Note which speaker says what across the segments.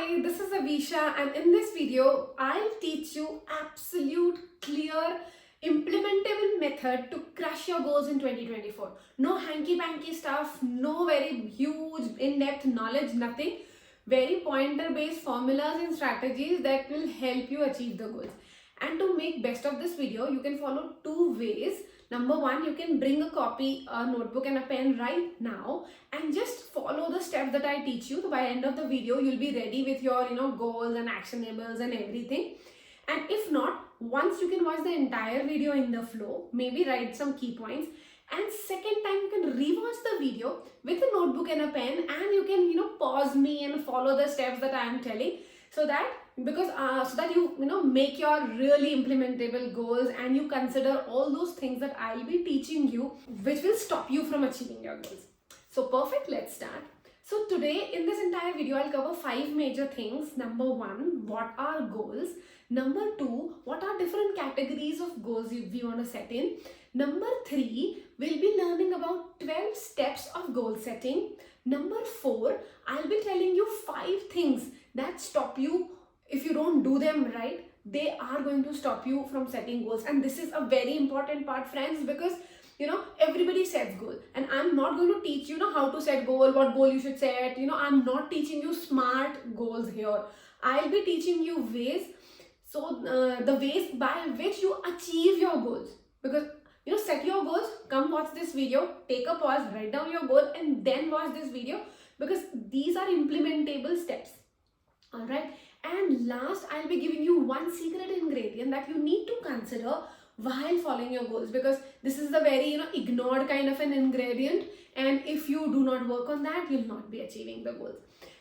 Speaker 1: Hi, this is Avisha, and in this video, I'll teach you absolute, clear, implementable method to crush your goals in 2024. No hanky-panky stuff, no very huge, in-depth knowledge, nothing. Very pointer-based formulas and strategies that will help you achieve the goals. And to make best of this video, you can follow two ways. Number one, you can bring a copy, a notebook and a pen right now and just follow the steps that I teach you. So by end of the video, you'll be ready with your goals and actionables and everything. And if not, once you can watch the entire video in the flow, maybe write some key points. And second time, you can rewatch the video with a notebook and a pen, and you can pause me and follow the steps that I am telling, so that you make your really implementable goals and you consider all those things that I'll be teaching you, which will stop you from achieving your goals. So perfect, let's start. So today in this entire video, I'll cover 5 major things. Number 1, what are goals? Number 2, what are different categories of goals we want to set in? Number 3, we'll be learning about 12 steps of goal setting. Number 4, I'll be telling you 5 things that stop you. If you don't do them right, they are going to stop you from setting goals. And this is a very important part, friends, because everybody sets goals, and I'm not going to teach you how to set goal, what goal you should set. I'm not teaching you smart goals here. I'll be teaching you ways, the ways by which you achieve your goals. Because set your goals, come watch this video, take a pause, write down your goal, and then watch this video, because these are implementable steps. All right. And last, I'll be giving you one secret ingredient that you need to consider while following your goals, because this is the very ignored kind of an ingredient, and if you do not work on that, you'll not be achieving the goals.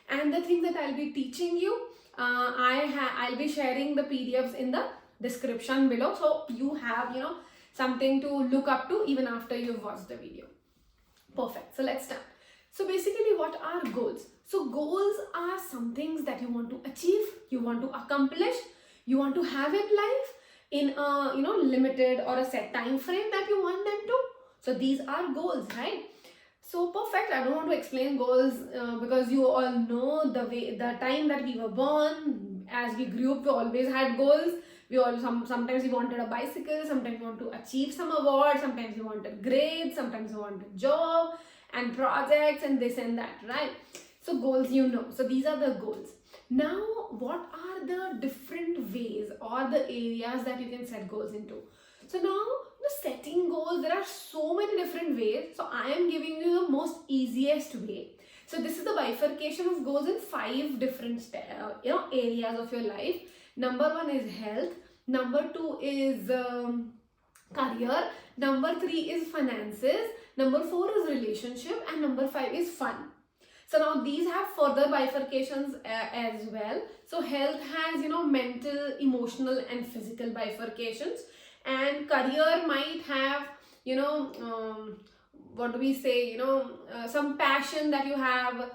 Speaker 1: And the things that I'll be teaching you, I'll be sharing the PDFs in the description below, so you have something to look up to even after you've watched the video. Perfect. So let's start. So basically, what are goals? So goals are some things that you want to achieve, you want to accomplish, you want to have in life in a limited or a set time frame that you want them to. So these are goals, right? So perfect. I don't want to explain goals because you all know the time that we were born. As we grew up, we always had goals. We all sometimes we wanted a bicycle, sometimes we want to achieve some award, sometimes we wanted grades, sometimes we wanted a job and projects and this and that, right? So goals, so these are the goals. Now, what are the different ways or the areas that you can set goals into? So now, setting goals, there are so many different ways. So I am giving you the most easiest way. So this is the bifurcation of goals in 5 different areas of your life. Number 1 is health. Number 2 is career. Number 3 is finances. Number 4 is relationship. And number 5 is fun. So now these have further bifurcations as well. So health has, mental, emotional and physical bifurcations. And career might have, some passion that you have,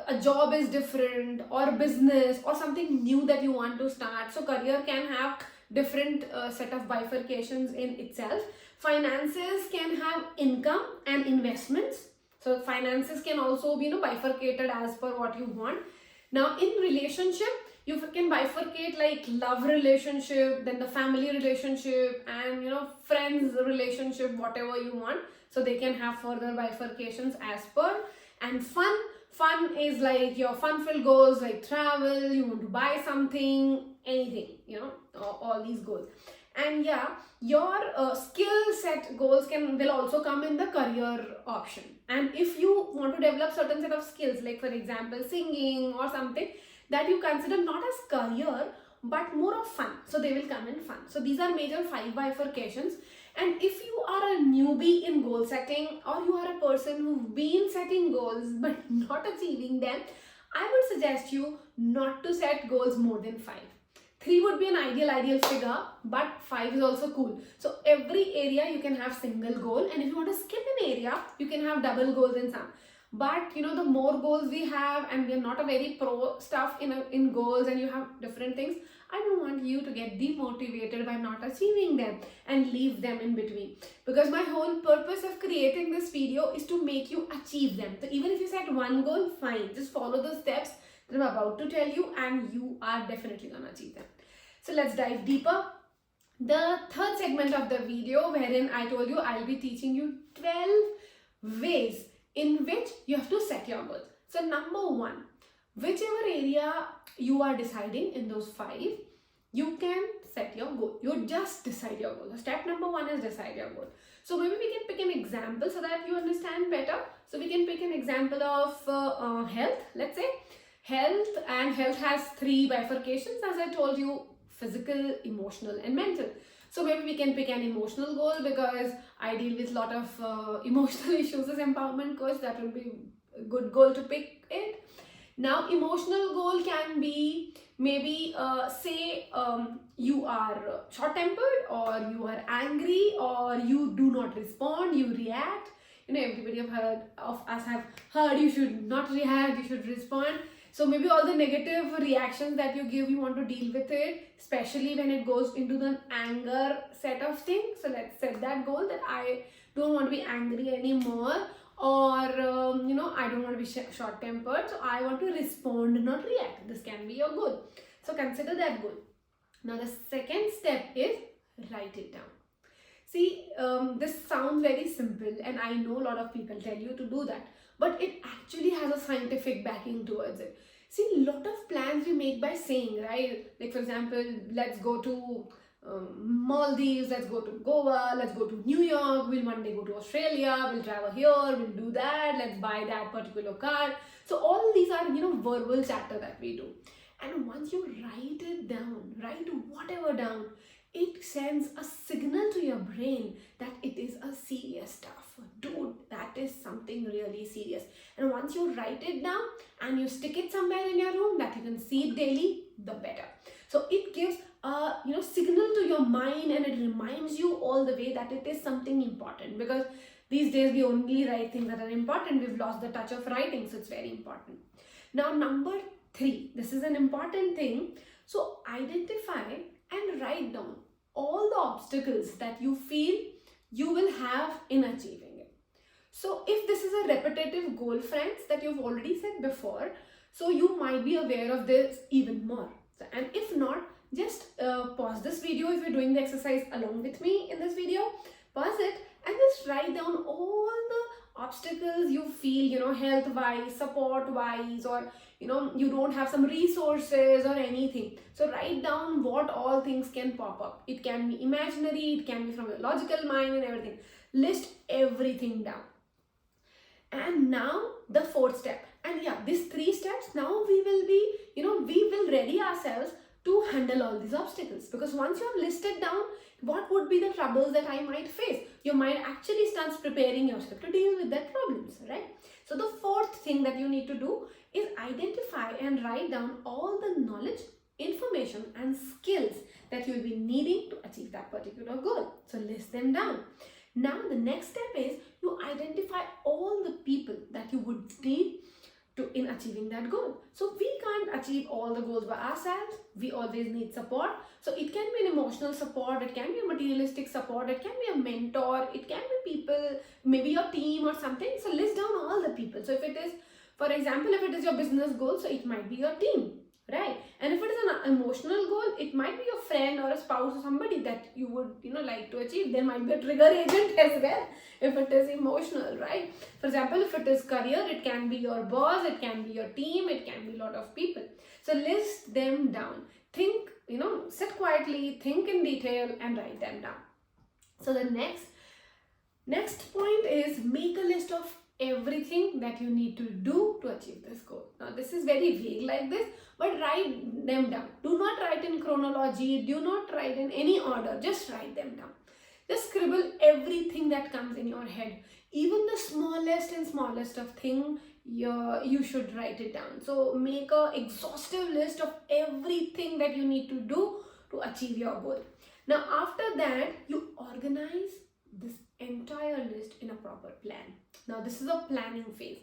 Speaker 1: a job is different, or business or something new that you want to start. So career can have different set of bifurcations in itself. Finances can have income and investments. So finances can also be bifurcated as per what you want. Now in relationship, you can bifurcate like love relationship, then the family relationship, and friends relationship, whatever you want. So they can have further bifurcations as per. And fun is like your fun-filled goals like travel, you want to buy something, anything, all these goals. And yeah, your skill set goals will also come in the career option. And if you want to develop certain set of skills, like for example singing or something that you consider not as career but more of fun, so they will come in fun. So these are major 5 bifurcations. And if you are a newbie in goal setting, or you are a person who've been setting goals but not achieving them, I would suggest you not to set goals more than 5. 3 would be an ideal figure, but 5 is also cool. So every area you can have single goal, and if you want to skip an area, you can have double goals in some. But the more goals we have, and we're not a very pro stuff in goals, and you have different things, I don't want you to get demotivated by not achieving them and leave them in between. Because my whole purpose of creating this video is to make you achieve them. So even if you set one goal, fine, just follow the steps, that I'm about to tell you, and you are definitely gonna achieve them. So let's dive deeper. The third segment of the video, wherein I told you I'll be teaching you 12 ways in which you have to set your goals. So number one, whichever area you are deciding in those 5, you can set your goal. You just decide your goal. So step number 1 is decide your goal. So maybe we can pick an example so that you understand better. So we can pick an example of health. Let's say health has 3 bifurcations, as I told you: physical, emotional, and mental. So maybe we can pick an emotional goal, because I deal with a lot of emotional issues as empowerment coach. That will be a good goal to pick it. Now, emotional goal can be maybe say you are short-tempered, or you are angry, or you do not respond, you react. Everybody of us have heard you should not react, you should respond. So maybe all the negative reactions that you give, you want to deal with it, especially when it goes into the anger set of things. So let's set that goal, that I don't want to be angry anymore, or I don't want to be short-tempered, so I want to respond, not react. This can be your goal. So consider that goal. Now the second step is write it down. See, this sounds very simple, and I know a lot of people tell you to do that, but it actually has a scientific backing towards it. See, a lot of plans we make by saying, right? Like, for example, let's go to Maldives, let's go to Goa, let's go to New York, we'll one day go to Australia, we'll travel here, we'll do that, let's buy that particular car. So all these are, verbal chatter that we do. And once you write it down, write whatever down, it sends a signal to your brain that it is a serious stuff. Dude, that is something really serious. And once you write it down and you stick it somewhere in your room that you can see it daily, the better. So it gives a signal to your mind, and it reminds you all the way that it is something important, because these days we only write things that are important. We've lost the touch of writing, so it's very important. Now number 3, this is an important thing. So identify and write down all the obstacles that you feel you will have in achieving it. So if this is a repetitive goal, friends, that you've already said before, so you might be aware of this even more. And if not, just pause this video if you're doing the exercise along with me in this video. Pause it and just write down all the obstacles you feel, health-wise, support-wise, or you don't have some resources or anything. So write down what all things can pop up. It can be imaginary, it can be from your logical mind and everything. List everything down. And now the 4th step. And yeah, these 3 steps, now we will be, we will ready ourselves to handle all these obstacles. Because once you have listed down what would be the troubles that I might face, your mind actually starts preparing yourself to deal with that problems, right? So the 4th thing that you need to do is identify and write down all the knowledge, information, and skills that you'll be needing to achieve that particular goal. So list them down. Now the next step is you identify all the people that you would need in achieving that goal. So we can't achieve all the goals by ourselves. We always need support. So it can be an emotional support, it can be a materialistic support, it can be a mentor, it can be people, maybe your team or something. So list down all the people. So if it is, for example, if it is your business goal, so it might be your team, right? And if it is an emotional goal, it might be your friend or a spouse or somebody that you would like to achieve. There might be a trigger agent as well if it is emotional, right? For example, if it is career, it can be your boss, it can be your team, it can be a lot of people. So list them down. Think, sit quietly, think in detail, and write them down. So the next point is make a list of everything that you need to do to achieve this goal. Now this is very vague like this, but write them down. Do not write in chronology, do not write in any order, just write them down. Just scribble everything that comes in your head, even the smallest of thing. You should write it down. So make a exhaustive list of everything that you need to do to achieve your goal. Now after that, you organize this entire list in a proper plan. Now this is a planning phase.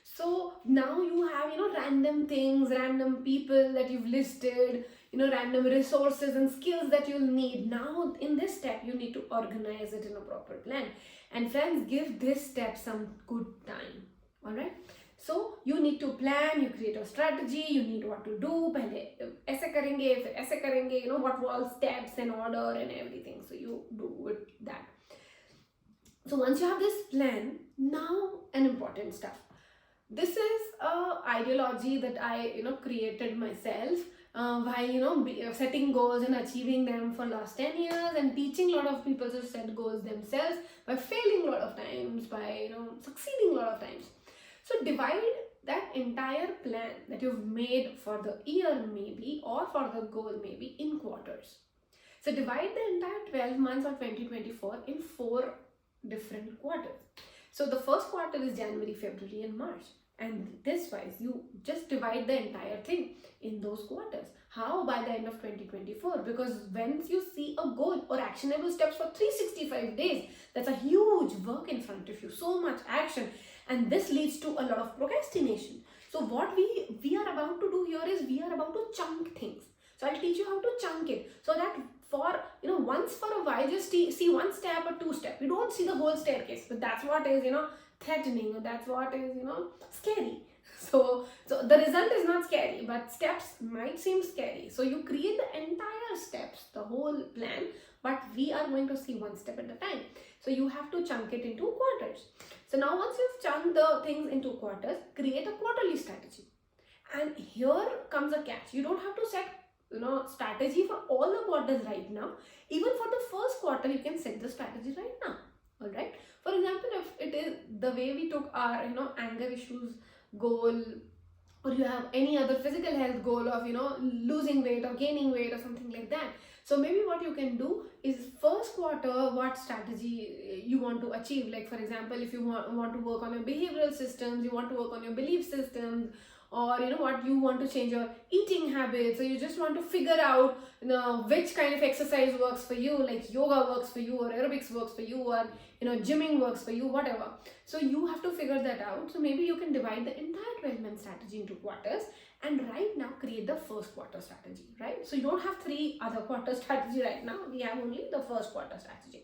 Speaker 1: So now you have random things, random people that you've listed, random resources and skills that you'll need. Now in this step you need to organize it in a proper plan. And friends, give this step some good time. All right, So you need to plan, you create a strategy, you need what to do. पहले ऐसे करेंगे, फिर ऐसे करेंगे, what all steps and order and everything. So you do it that. So once you have this plan, now an important stuff. This is a ideology that I created myself while setting goals and achieving them for last 10 years and teaching a lot of people to set goals themselves by failing a lot of times, by succeeding a lot of times. So divide that entire plan that you've made for the year maybe or for the goal maybe in quarters. So divide the entire 12 months of 2024 in 4 different quarters. So the first quarter is January, February and March. And this wise, you just divide the entire thing in those quarters. How? By the end of 2024. Because once you see a goal or actionable steps for 365 days, that's a huge work in front of you. So much action. And this leads to a lot of procrastination. So what we are about to do here is we are about to chunk things. So I'll teach you how to chunk it so that for once for a while just see one step or 2 steps. You don't see the whole staircase, but that's what is threatening, or that's what is scary. So the result is not scary, but steps might seem scary. So you create the entire steps, the whole plan, but we are going to see one step at a time. So you have to chunk it into quarters. So now once you've chunked the things into quarters, create a quarterly strategy. And here comes a catch. You don't have to set strategy for all the quarters right now. Even for the first quarter, you can set the strategy right now. All right. For example, if it is the way we took our anger issues goal, or you have any other physical health goal of losing weight or gaining weight or something like that. So maybe what you can do is first quarter, what strategy you want to achieve. Like for example, if you want to work on your behavioral systems, you want to work on your belief systems, or what you want to change your eating habits, or you just want to figure out which kind of exercise works for you, like yoga works for you or aerobics works for you, or gymming works for you, whatever. So you have to figure that out. So maybe you can divide the entire 12-month strategy into quarters and right now create the first quarter strategy, right? So you don't have 3 other quarter strategy right now. We have only the first quarter strategy.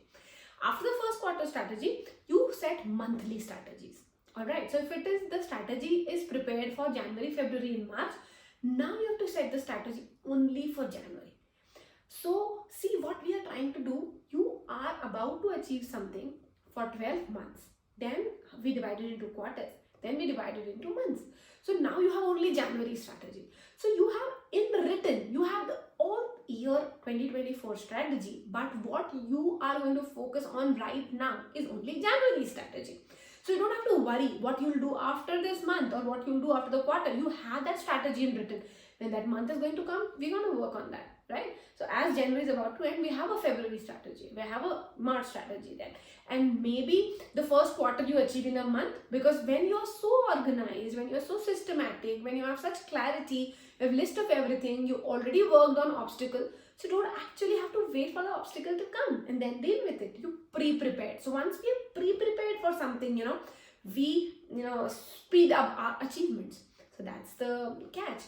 Speaker 1: After the first quarter strategy, you set monthly strategies. Alright, so if it is the strategy is prepared for January, February and March, now you have to set the strategy only for January. So see what we are trying to do. You are about to achieve something for 12 months. Then we divide it into quarters. Then we divide it into months. So now you have only January strategy. So you have in written, you have the all year 2024 strategy. But what you are going to focus on right now is only January strategy. So you don't have to worry what you'll do after this month or what you'll do after the quarter. You have that strategy in written. When that month is going to come, we're going to work on that, right? So as January is about to end, we have a February strategy. We have a March strategy then. And maybe the first quarter you achieve in a month, because when you're so organized, when you're so systematic, when you have such clarity, you have list of everything, you already worked on obstacle. So you don't actually have to wait for the obstacle to come and then deal with it. You pre-prepared. So once we are pre-prepared for something, we speed up our achievements. So that's the catch.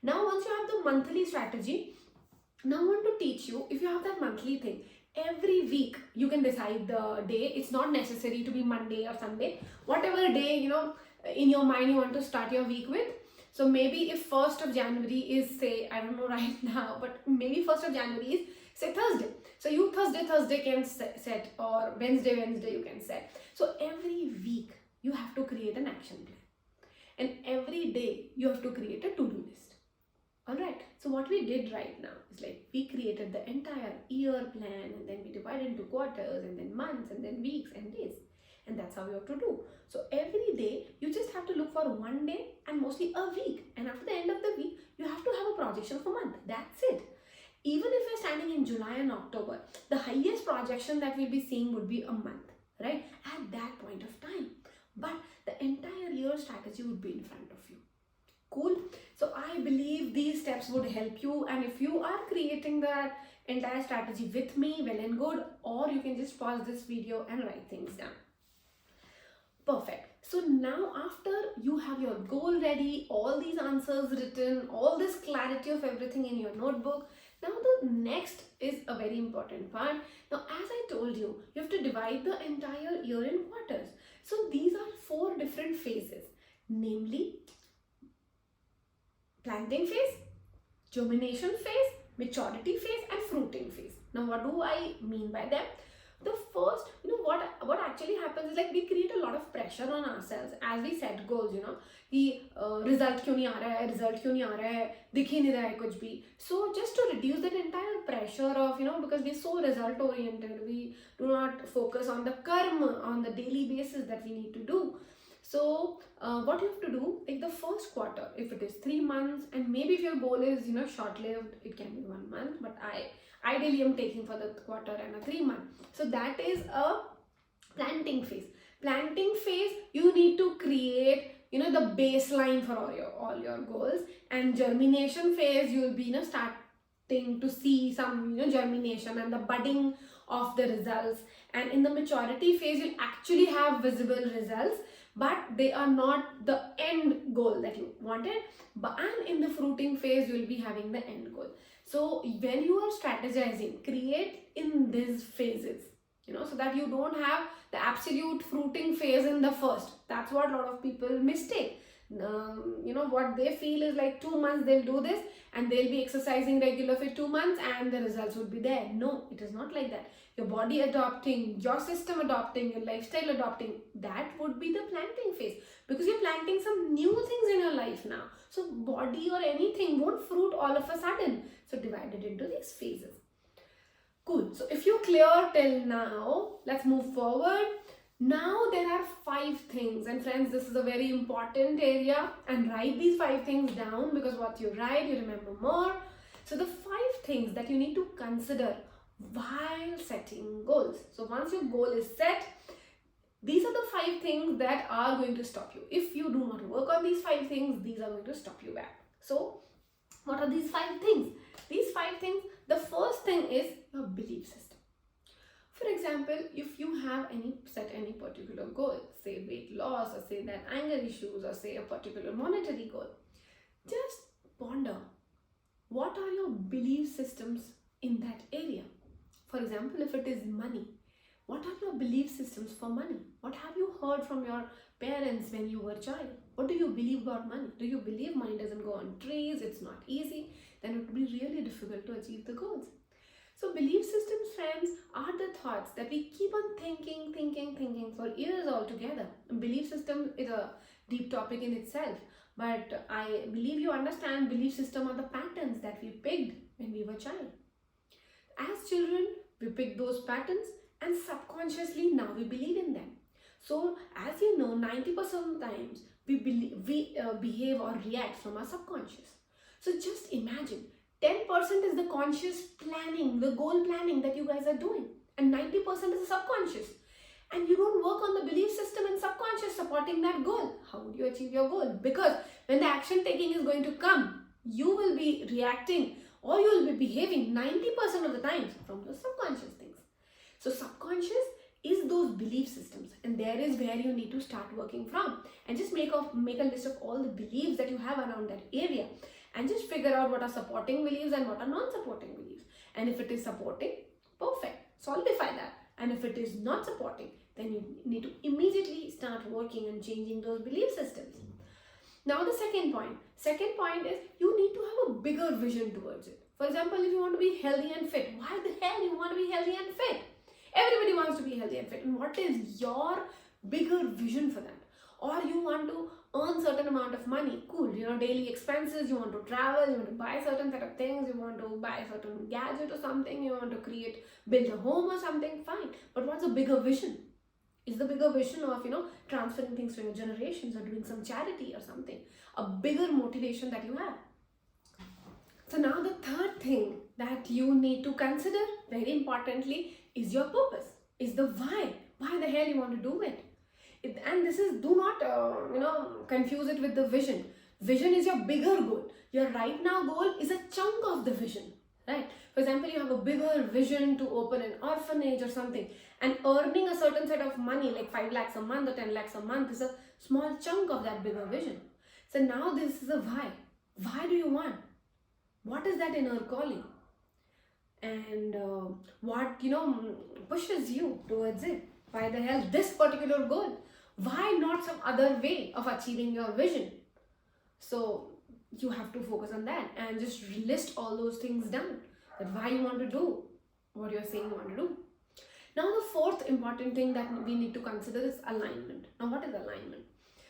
Speaker 1: Now once you have the monthly strategy, now I want to teach you, if you have that monthly thing, every week you can decide the day. It's not necessary to be Monday or Sunday. Whatever day, in your mind you want to start your week with. So maybe if 1st of January is, say, I don't know right now, but maybe 1st of January is, say, Thursday. So you Thursday can set, or Wednesday you can set. So every week you have to create an action plan. And every day you have to create a to-do list. Alright, so what we did right now is like we created the entire year plan and then we divided into quarters and then months and then weeks and days. And that's how you have to do. So every day you just have to look for one day and mostly a week. And after the end of the week, you have to have a projection of a month. That's it. Even if you're standing in July and October, the highest projection that we'll be seeing would be a month, right? At that point of time. But the entire year strategy would be in front of you. Cool. So I believe these steps would help you. And if you are creating that entire strategy with me, well and good, or you can just pause this video and write things down. Perfect. So now after you have your goal ready, all these answers written, all this clarity of everything in your notebook, now the next is a very important part. Now as I told you, you have to divide the entire year in quarters. So these are 4 different phases. namely planting phase, germination phase, maturity phase, and fruiting phase. Now, what do I mean by them? The first, what actually happens is like we create a lot of pressure on ourselves as we set goals, कि result क्यों नहीं आ रहा है, result क्यों नहीं आ रहा है, दिख ही नहीं रहा है कुछ भी. So just to reduce that entire pressure of, because we're so result oriented, we do not focus on the karma on the daily basis that we need to do. So what you have to do, like the first quarter, if it is 3 months, and maybe if your goal is short-lived, it can be 1 month, but I ideally am taking for the quarter and a 3 month. So that is a planting phase. Planting phase, you need to create the baseline for all your goals, and germination phase, you will be starting to see some germination and the budding of the results, and in the maturity phase you'll actually have visible results, but they are not the end goal that you wanted. And in the fruiting phase you will be having the end goal. So when you are strategizing, create in these phases, so that you don't have the absolute fruiting phase in the first. That's what a lot of people mistake. What they feel is like 2 months they'll do this and they'll be exercising regular for 2 months and the results would be there. No, it is not like that. Your body adopting, your system adopting, your lifestyle adopting, that would be the planting phase, because you're planting some new things in your life now. So body or anything won't fruit all of a sudden. So divide it into these phases. Cool. So if you're clear till now, let's move forward. Now there are 5 things, and friends, this is a very important area, and write these 5 things down, because what you write you remember more. So the 5 things that you need to consider while setting goals. So once your goal is set, these are the 5 things that are going to stop you. If you do not work on these 5 things, these are going to stop you back. So what are these 5 things? These 5 things, the first thing is your belief system. For example, if you have set any particular goal, say weight loss, or say that anger issues, or say a particular monetary goal, just ponder, what are your belief systems in that area? For example, if it is money, what are your belief systems for money? What have you heard from your parents when you were a child? What do you believe about money? Do you believe money doesn't go on trees, it's not easy? Then it would be really difficult to achieve the goals. So belief systems, friends, are the thoughts that we keep on thinking for years altogether. And belief system is a deep topic in itself, but I believe you understand belief system are the patterns that we picked when we were a child. As children, we pick those patterns, and subconsciously now we believe in them. So as you know, 90% of the times we behave or react from our subconscious. So just imagine, 10% is the conscious planning, the goal planning that you guys are doing, and 90% is the subconscious. And you don't work on the belief system and subconscious supporting that goal. How would you achieve your goal? Because when the action taking is going to come, you will be reacting or you will be behaving 90% of the times from those subconscious things. So subconscious is those belief systems, and there is where you need to start working from. And just make a list of all the beliefs that you have around that area, and just figure out what are supporting beliefs and what are non-supporting beliefs. And if it is supporting, perfect, solidify that. And if it is not supporting, then you need to immediately start working and changing those belief systems. Now the second point is you need to have a bigger vision towards it. For example, if you want to be healthy and fit, why the hell you want to be healthy and fit? Everybody wants to be healthy and fit. And what is your bigger vision for that? Or you want to earn certain amount of money, cool, daily expenses, you want to travel, you want to buy certain set of things, you want to buy a certain gadget or something, you want to build a home or something, fine. But what's the bigger vision? Is the bigger vision of, transferring things to your generations or doing some charity or something, a bigger motivation that you have. So now the third thing that you need to consider, very importantly, is your purpose, is the why. Why the hell you want to do it? And this is, do not, confuse it with the vision. Vision is your bigger goal. Your right now goal is a chunk of the vision, right? For example, you have a bigger vision to open an orphanage or something, and earning a certain set of money like 5 lakhs a month or 10 lakhs a month is a small chunk of that bigger vision. So now this is a why. Why do you want? What is that inner calling? And what, pushes you towards it? Why the hell this particular goal? Why not some other way of achieving your vision? So you have to focus on that and just list all those things down, that why you want to do what you're saying you want to do. Now the fourth important thing that we need to consider is alignment. Now what is alignment?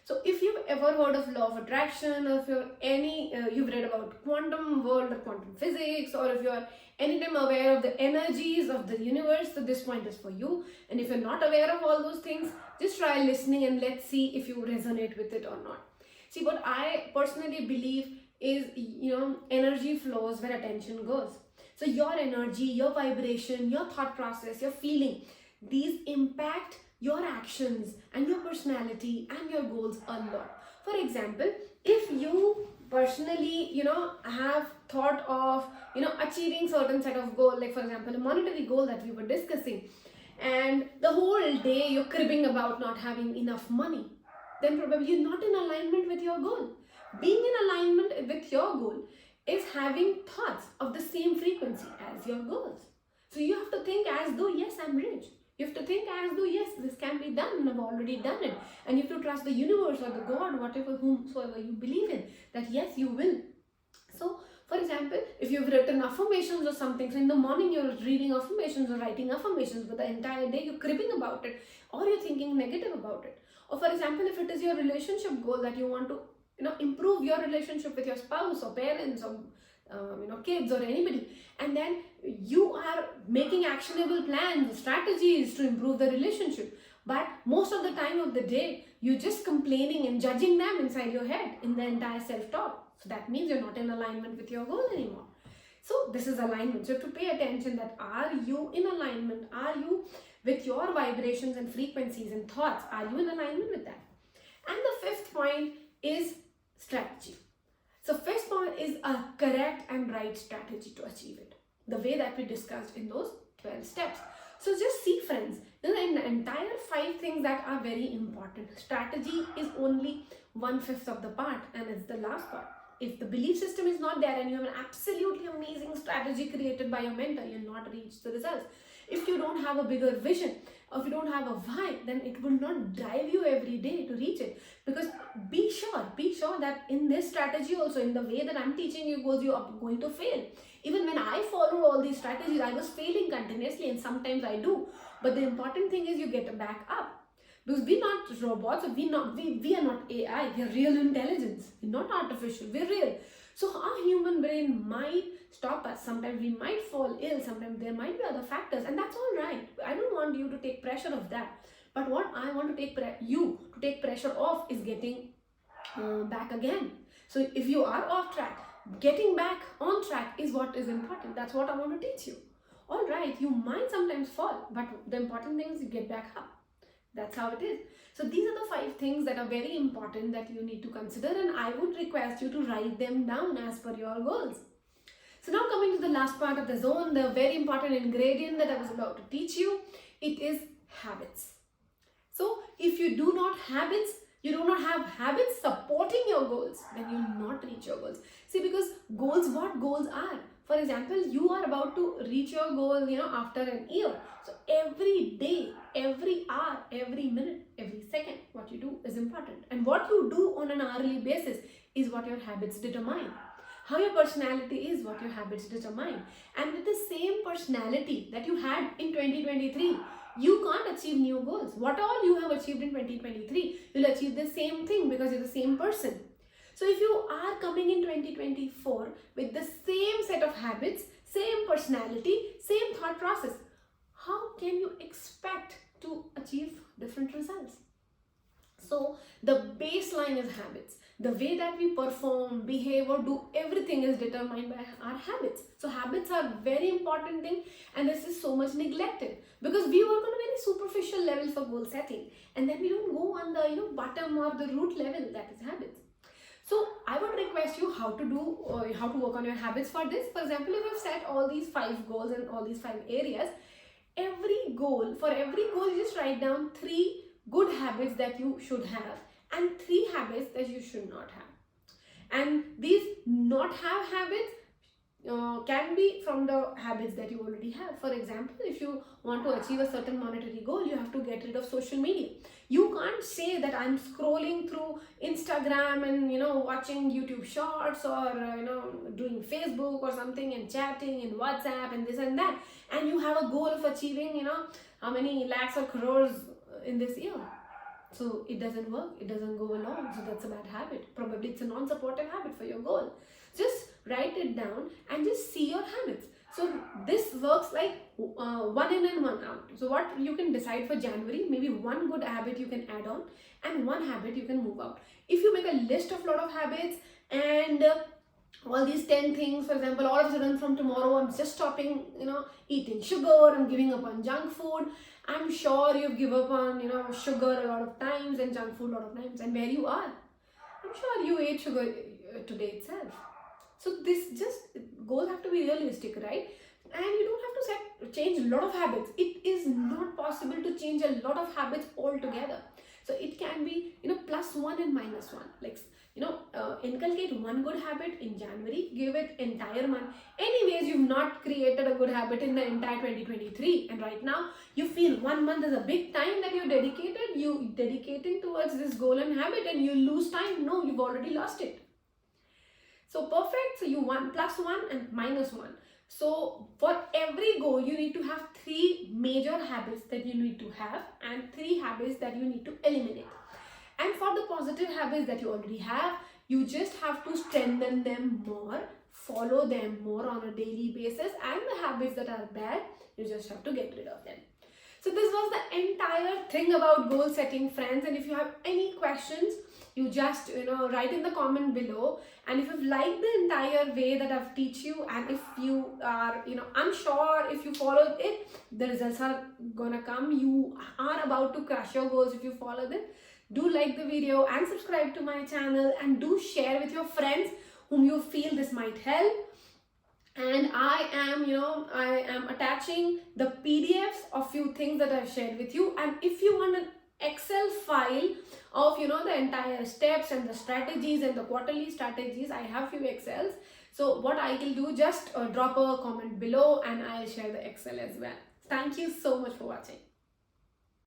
Speaker 1: So if you've ever heard of law of attraction, or if you've read about quantum world or quantum physics, or if you're anytime aware of the energies of the universe, so this point is for you. And if you're not aware of all those things, just try listening and let's see if you resonate with it or not. See, what I personally believe is, energy flows where attention goes. So your energy, your vibration, your thought process, your feeling, these impact your actions and your personality and your goals a lot. For example, if you personally, have thought of, achieving certain set of goal, like for example, a monetary goal that we were discussing, and the whole day you're cribbing about not having enough money, then probably you're not in alignment with your goal. Being in alignment with your goal is having thoughts of the same frequency as your goals. So you have to think as though, yes, I'm rich. You have to think as though, yes, this can be done and I've already done it. And you have to trust the universe or the God, whomsoever you believe in, that yes, you will. So, for example, if you've written affirmations or something, so in the morning you're reading affirmations or writing affirmations, but the entire day you're cribbing about it, or you're thinking negative about it. Or for example, if it is your relationship goal that you want to, improve your relationship with your spouse or parents or kids or anybody, and then you are making actionable plans, strategies to improve the relationship, but most of the time of the day you're just complaining and judging them inside your head in the entire self-talk. So that means you're not in alignment with your goal anymore. So this is alignment. So you have to pay attention, that are you in alignment? Are you with your vibrations and frequencies and thoughts? Are you in alignment with that? And the fifth point is strategy. So first point is a correct and right strategy to achieve it, the way that we discussed in those 12 steps. So just see, friends, in the entire 5 things that are very important, strategy is only 1/5 of the part, and it's the last part. If the belief system is not there and you have an absolutely amazing strategy created by your mentor, you'll not reach the results. If you don't have a bigger vision, or if you don't have a why, then it will not drive you every day to reach it. Because be sure that in this strategy also, in the way that I'm teaching you goals, you are going to fail. Even when I follow all these strategies, I was failing continuously, and sometimes I do. But the important thing is you get back up. Because we're not robots, we are not AI, we're real intelligence. We're not artificial, we're real. So our human brain might stop us. Sometimes we might fall ill, sometimes there might be other factors, and that's all right. I don't want you to take pressure of that. But what I want to take pressure off is getting back again. So if you are off track, getting back on track is what is important. That's what I want to teach you. All right, you might sometimes fall, but the important thing is you get back up. That's how it is. So these are the 5 things that are very important that you need to consider, and I would request you to write them down as per your goals. So now coming to the last part of the zone, the very important ingredient that I was about to teach you, it is habits. So if you do not have habits supporting your goals, then you will not reach your goals. See, because what goals are? For example, you are about to reach your goal, after an year. So every day, every hour, every minute, every second, what you do is important. And what you do on an hourly basis is what your habits determine. How your personality is what your habits determine. And with the same personality that you had in 2023, you can't achieve new goals. What all you have achieved in 2023, you'll achieve the same thing because you're the same person. So if you are coming in 2024 with the same set of habits, same personality, same thought process, how can you expect to achieve different results? So the baseline is habits. The way that we perform, behave, or do everything is determined by our habits. So habits are very important thing, and this is so much neglected because we work on a very superficial level for goal setting, and then we don't go on the bottom or the root level, that is habits. So I would request you how to work on your habits for this. For example, if you've set all these 5 goals and all these 5 areas, for every goal you just write down 3 good habits that you should have and 3 habits that you should not have. And these not have habits can be from the habits that you already have. For example, if you want to achieve a certain monetary goal, you have to get rid of social media. You can't say that I'm scrolling through Instagram and watching YouTube shorts, or doing Facebook or something, and chatting and WhatsApp and this and that, and you have a goal of achieving how many lakhs or crores in this year. So it doesn't work, it doesn't go along. So that's a bad habit. Probably it's a non-supportive habit for your goal. Just write it down and just see your habits. So this works like one in and one out. So what you can decide for January, maybe one good habit you can add on and one habit you can move out. If you make a list of lot of habits and all these 10 things, for example, all of a sudden from tomorrow I'm just stopping eating sugar, I'm giving up on junk food. I'm sure you've given up on sugar a lot of times and junk food a lot of times, and where you are, I'm sure you ate sugar today itself. So this just goals have to be realistic, right? And you don't have to change a lot of habits. It is not possible to change a lot of habits altogether. So it can be +1 and -1. Like inculcate one good habit in January, give it entire month. Anyways, you've not created a good habit in the entire 2023, and right now you feel 1 month is a big time that you dedicating towards this goal and habit, and you lose time. No, you've already lost it. So perfect. So you want +1 and -1. So for every goal, you need to have 3 major habits that you need to have and 3 habits that you need to eliminate. And for the positive habits that you already have, you just have to strengthen them more, follow them more on a daily basis, and the habits that are bad, you just have to get rid of them. So this was the entire thing about goal setting, friends. And if you have any questions, you just write in the comment below. And if you've liked the entire way that I've teach you, and if you are unsure, if you follow it, the results are gonna come. You are about to crush your goals if you follow them. Do like the video and subscribe to my channel, and do share with your friends whom you feel this might help. And I am attaching the PDFs of few things that I've shared with you. And if you want an Excel file of the entire steps and the strategies and the quarterly strategies, I have few Excels. So what I will do, just drop a comment below and I'll share the Excel as well. Thank you so much for watching.